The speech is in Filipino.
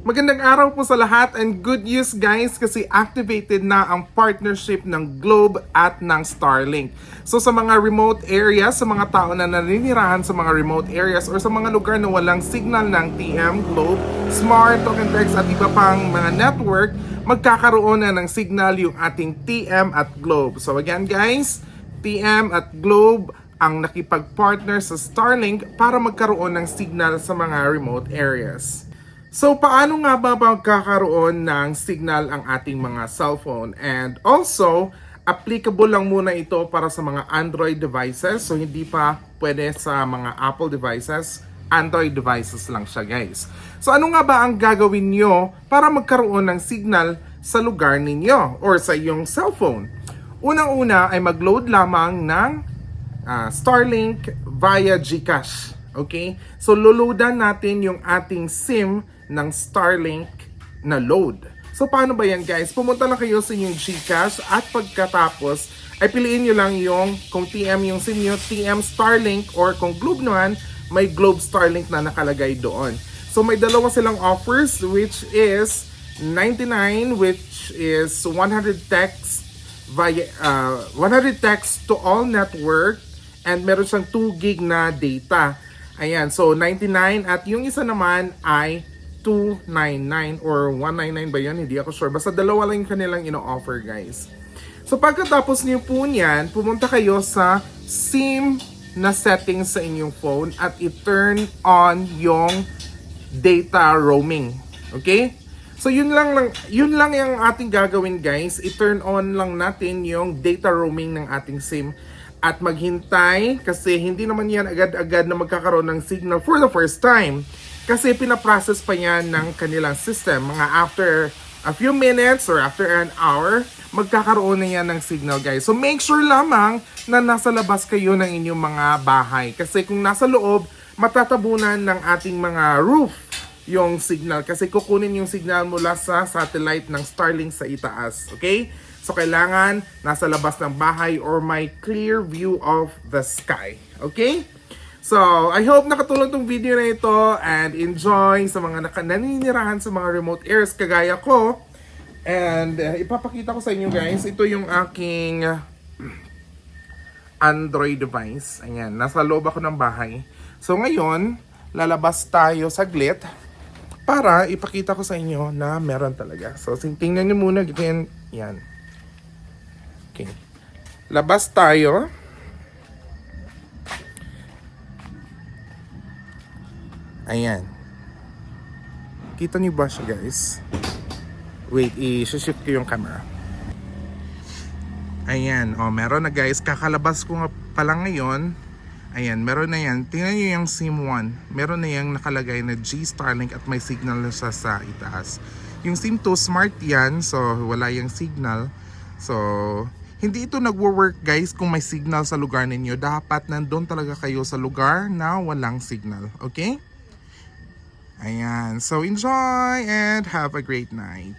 Magandang araw po sa lahat and good news guys kasi activated na ang partnership ng Globe at ng Starlink. So sa mga remote areas, sa mga tao na naninirahan sa mga remote areas or sa mga lugar na walang signal ng TM, Globe, Smart, Token Text at iba pang mga network, magkakaroon na ng signal yung ating TM at Globe. So again guys, TM at Globe ang nakipag-partner sa Starlink para magkaroon ng signal sa mga remote areas. So, paano nga ba magkakaroon ng signal ang ating mga cellphone? And also, applicable lang muna ito para sa mga Android devices. So, hindi pa pwede sa mga Apple devices. Android devices lang siya, guys. So, ano nga ba ang gagawin nyo para magkaroon ng signal sa lugar ninyo or sa iyong cellphone? Unang-una ay mag-load lamang ng Starlink via GCash. Okay? So, luludan natin yung ating SIM ng Starlink na load. So, paano ba yan guys? Pumunta lang kayo sa inyong GCash at pagkatapos ay piliin nyo lang yung kung TM yung SIM nyo, TM Starlink or kung Globe naman, may Globe Starlink na nakalagay doon. So, may dalawa silang offers which is 99 which is 100 text via 100 text to all network and meron siyang 2 gig na data. Ayan, so 99 at yung isa naman ay 299 or 199 ba yan? Hindi ako sure. Basta dalawa lang yung kanilang ino-offer guys. So pagkatapos niyo po niyan, pumunta kayo sa SIM na settings sa inyong phone at i-turn on yung data roaming. Okay? So yun lang yung ating gagawin guys. I-turn on lang natin yung data roaming ng ating SIM at maghintay kasi hindi naman yan agad-agad na magkakaroon ng signal for the first time. Kasi pinaprocess pa yan ng kanilang system. Mga after a few minutes or after an hour, magkakaroon na yan ng signal guys. So make sure lamang na nasa labas kayo ng inyong mga bahay. Kasi kung nasa loob, matatabunan ng ating mga roof yung signal. Kasi kukunin yung signal mula sa satellite ng Starlink sa itaas. Okay? So kailangan nasa labas ng bahay or may clear view of the sky. Okay? So, I hope nakatulong tong video na ito and enjoy sa mga naninirahan sa mga remote areas kagaya ko. And ipapakita ko sa inyo guys, ito yung aking Android device. Ayan, nasa loob ako ng bahay. So ngayon, lalabas tayo saglit para ipakita ko sa inyo na meron talaga. So tingnan nyo muna, ganyan, yan. Okay. Labas tayo. Ayan. Kita niyo ba siya guys? Wait, i-shift ko yung camera. Ayan, oh, meron na guys. Kakalabas ko nga pala ngayon. Ayan, meron na yan. Tingnan niyo yung SIM1. Meron na yung nakalagay na G Starlink at may signal na siya sa itaas. Yung SIM2 smart yan, so wala yung signal. So, hindi ito nagwo-work guys kung may signal sa lugar ninyo. Dapat nandun talaga kayo sa lugar na walang signal. Okay? Ayan. So enjoy and have a great night.